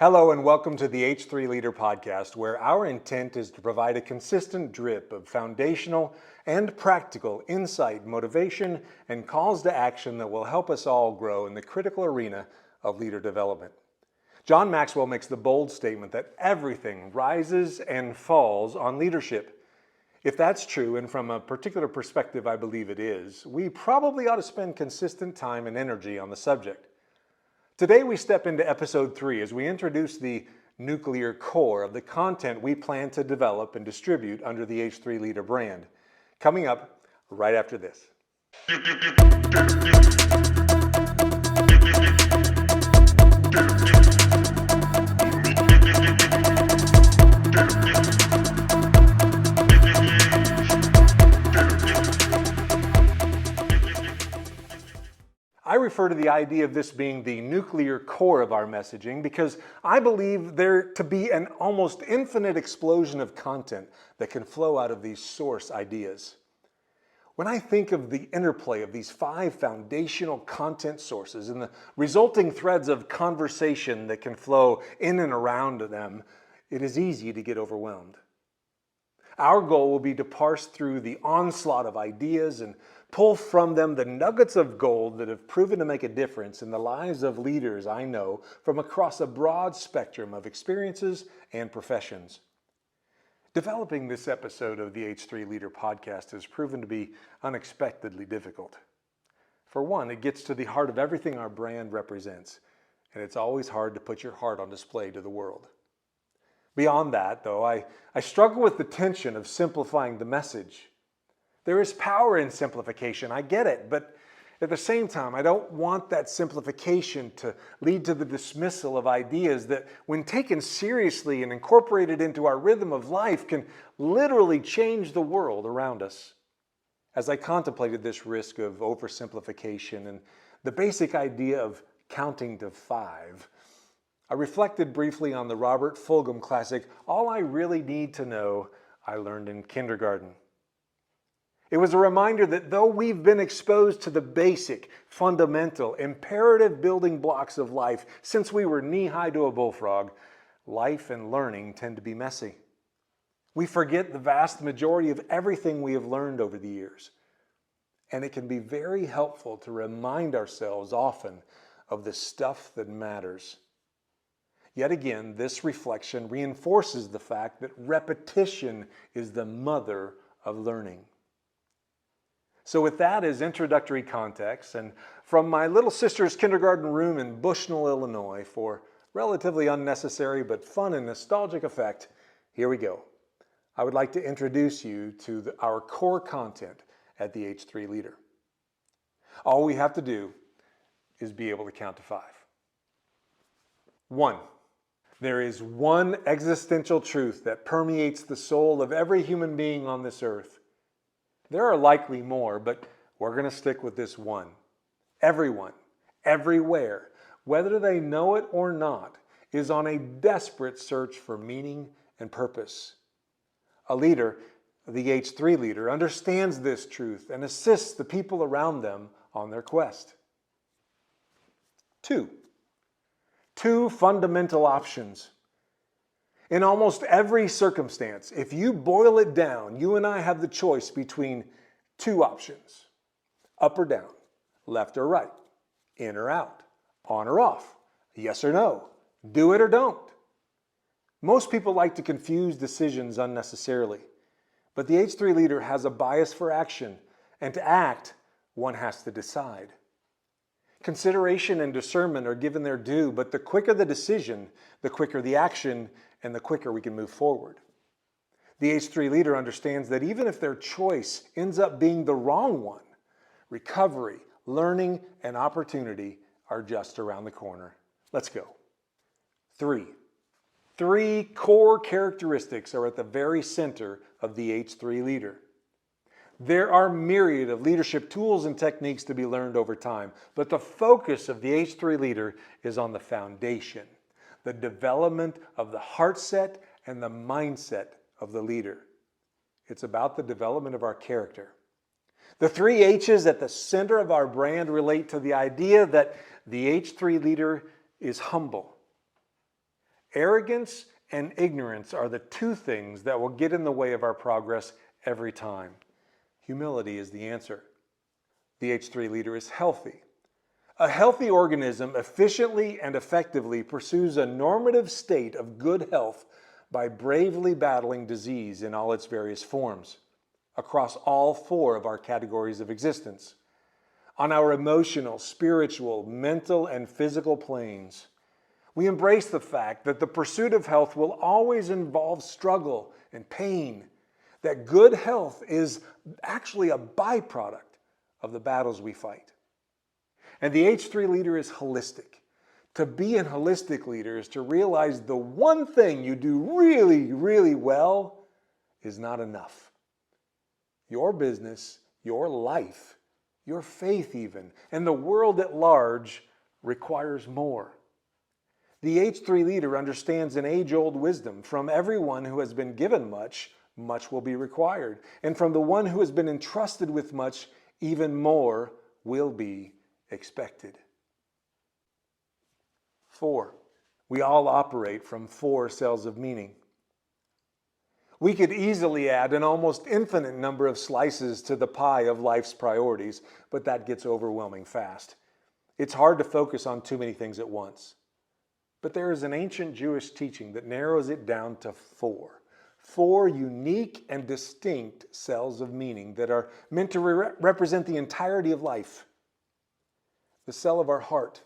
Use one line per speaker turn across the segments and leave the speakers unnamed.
Hello and welcome to the H3 Leader podcast, where our intent is to provide a consistent drip of foundational and practical insight, motivation, and calls to action that will help us all grow in the critical arena of leader development. John Maxwell makes the bold statement that everything rises and falls on leadership. If that's true, and from a particular perspective I believe it is, we probably ought to spend consistent time and energy on the subject. Today we step into episode 3 as we introduce the nuclear core of the content we plan to develop and distribute under the H3 Leader brand. Coming up right after this. I refer to the idea of this being the nuclear core of our messaging because I believe there to be an almost infinite explosion of content that can flow out of these source ideas. When I think of the interplay of these 5 foundational content sources and the resulting threads of conversation that can flow in and around them, it is easy to get overwhelmed. Our goal will be to parse through the onslaught of ideas and pull from them the nuggets of gold that have proven to make a difference in the lives of leaders I know from across a broad spectrum of experiences and professions. Developing this episode of the H3 Leader podcast has proven to be unexpectedly difficult. For one, it gets to the heart of everything our brand represents, and it's always hard to put your heart on display to the world. Beyond that, though, I struggle with the tension of simplifying the message. There is power in simplification, I get it, but at the same time, I don't want that simplification to lead to the dismissal of ideas that, when taken seriously and incorporated into our rhythm of life, can literally change the world around us. As I contemplated this risk of oversimplification and the basic idea of counting to 5, I reflected briefly on the Robert Fulghum classic, All I Really Need to Know I Learned in Kindergarten. It was a reminder that though we've been exposed to the basic, fundamental, imperative building blocks of life since we were knee-high to a bullfrog, life and learning tend to be messy. We forget the vast majority of everything we have learned over the years. And it can be very helpful to remind ourselves often of the stuff that matters. Yet again, this reflection reinforces the fact that repetition is the mother of learning. So with that as introductory context, and from my little sister's kindergarten room in Bushnell, Illinois, for relatively unnecessary but fun and nostalgic effect, here we go. I would like to introduce you to our core content at the H3 Leader. All we have to do is be able to count to 5. 1. There is one existential truth that permeates the soul of every human being on this earth. There are likely more, but we're going to stick with this one. Everyone, everywhere, whether they know it or not, is on a desperate search for meaning and purpose. A leader, the H3 Leader, understands this truth and assists the people around them on their quest. 2. 2 fundamental options. In almost every circumstance, if you boil it down, you and I have the choice between 2 options. Up or down, left or right, in or out, on or off, yes or no, do it or don't. Most people like to confuse decisions unnecessarily, but the H3 Leader has a bias for action, and to act, one has to decide. Consideration and discernment are given their due, but the quicker the decision, the quicker the action, and the quicker we can move forward. The H3 Leader understands that even if their choice ends up being the wrong one, recovery, learning, and opportunity are just around the corner. Let's go. 3. 3 core characteristics are at the very center of the H3 Leader. There are myriad of leadership tools and techniques to be learned over time, but the focus of the H3 Leader is on the foundation, the development of the heart set and the mindset of the leader. It's about the development of our character. The 3 H's at the center of our brand relate to the idea that the H3 Leader is humble, Arrogance and ignorance are the two things that will get in the way of our progress every time. Humility is the answer. The H3 leader is healthy. A healthy organism efficiently and effectively pursues a normative state of good health by bravely battling disease in all its various forms, across all four of our categories of existence. On our emotional, spiritual, mental, and physical planes, we embrace the fact that the pursuit of health will always involve struggle and pain, that good health is actually a byproduct of the battles we fight. And the H3 leader is holistic. To be a holistic leader is to realize the one thing you do really, really well is not enough. Your business, your life, your faith even, and the world at large requires more. The H3 leader understands an age-old wisdom: from everyone who has been given much, much will be required. And from the one who has been entrusted with much, even more will be expected. 4. We all operate from 4 cells of meaning. We could easily add an almost infinite number of slices to the pie of life's priorities, but that gets overwhelming fast. It's hard to focus on too many things at once. But there is an ancient Jewish teaching that narrows it down to 4. 4 unique and distinct cells of meaning that are meant to represent the entirety of life. The cell of our heart.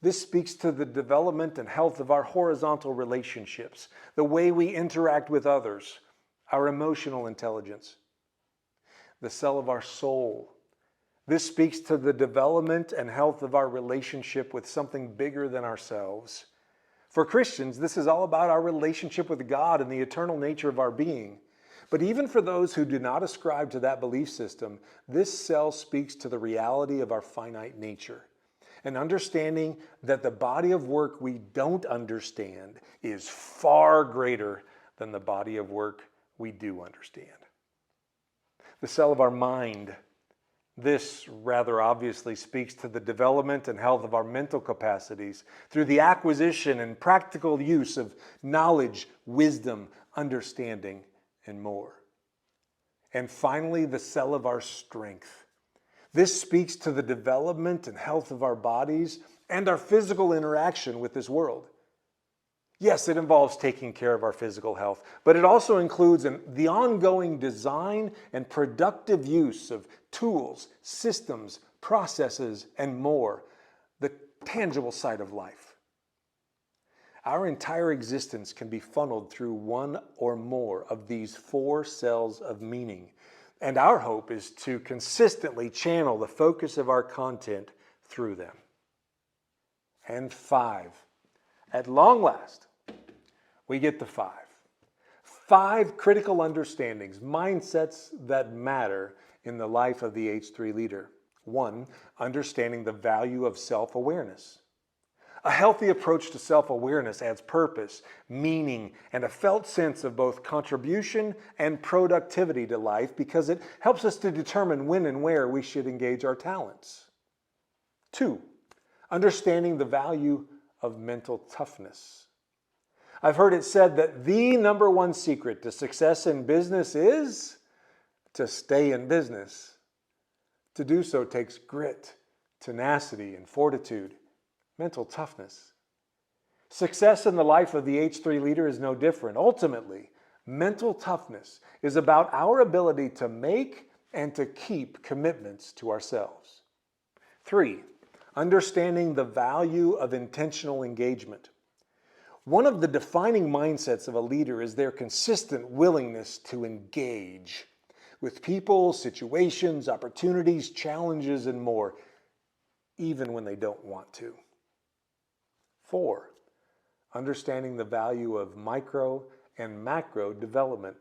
This speaks to the development and health of our horizontal relationships, the way we interact with others, our emotional intelligence. The cell of our soul. This speaks to the development and health of our relationship with something bigger than ourselves. For Christians, this is all about our relationship with God and the eternal nature of our being. But even for those who do not ascribe to that belief system, this cell speaks to the reality of our finite nature. An understanding that the body of work we don't understand is far greater than the body of work we do understand. The cell of our mind. This rather obviously speaks to the development and health of our mental capacities through the acquisition and practical use of knowledge, wisdom, understanding, and more. And finally, the cell of our strength. This speaks to the development and health of our bodies and our physical interaction with this world. Yes, it involves taking care of our physical health, but it also includes the ongoing design and productive use of tools, systems, processes, and more, the tangible side of life. Our entire existence can be funneled through one or more of these 4 cells of meaning, and our hope is to consistently channel the focus of our content through them. And 5. At long last, we get to 5. 5 critical understandings, mindsets that matter in the life of the H3 leader. 1, understanding the value of self-awareness. A healthy approach to self-awareness adds purpose, meaning, and a felt sense of both contribution and productivity to life because it helps us to determine when and where we should engage our talents. 2, understanding the value of mental toughness. I've heard it said that the number 1 secret to success in business is to stay in business. To do so takes grit, tenacity, and fortitude. Mental toughness. Success in the life of the H3 leader is no different. Ultimately, mental toughness is about our ability to make and to keep commitments to ourselves. 3, understanding the value of intentional engagement. One of the defining mindsets of a leader is their consistent willingness to engage with people, situations, opportunities, challenges, and more, even when they don't want to. 4, understanding the value of micro and macro development.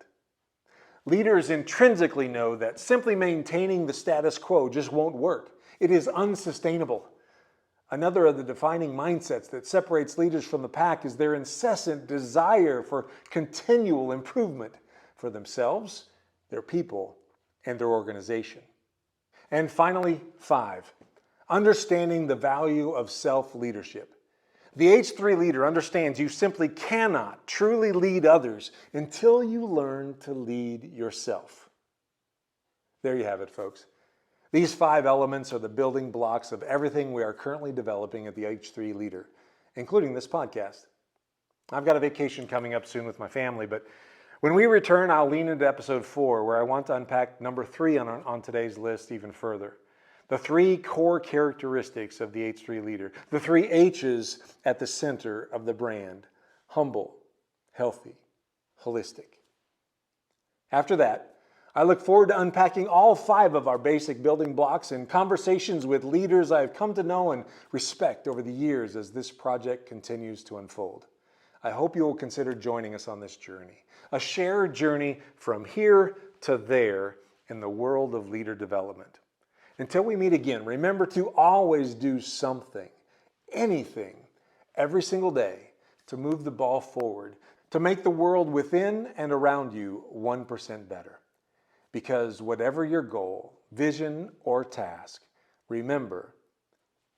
Leaders intrinsically know that simply maintaining the status quo just won't work. It is unsustainable. Another of the defining mindsets that separates leaders from the pack is their incessant desire for continual improvement for themselves, their people, and their organization. And finally, 5, understanding the value of self-leadership. The H3 leader understands you simply cannot truly lead others until you learn to lead yourself. There you have it, folks. These 5 elements are the building blocks of everything we are currently developing at the H3 leader, including this podcast. I've got a vacation coming up soon with my family, but when we return, I'll lean into episode 4, where I want to unpack number 3 on today's list even further. The 3 core characteristics of the H3 leader, the 3 H's at the center of the brand: humble, healthy, holistic. After that, I look forward to unpacking all 5 of our basic building blocks in conversations with leaders I've come to know and respect over the years as this project continues to unfold. I hope you will consider joining us on this journey, a shared journey from here to there in the world of leader development. Until we meet again, remember to always do something, anything, every single day to move the ball forward, to make the world within and around you 1% better. Because whatever your goal, vision, or task, remember,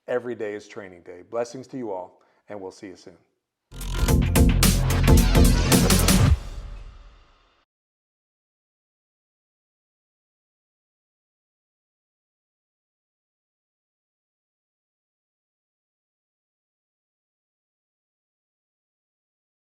every day is training day. Blessings to you all, and we'll see you soon.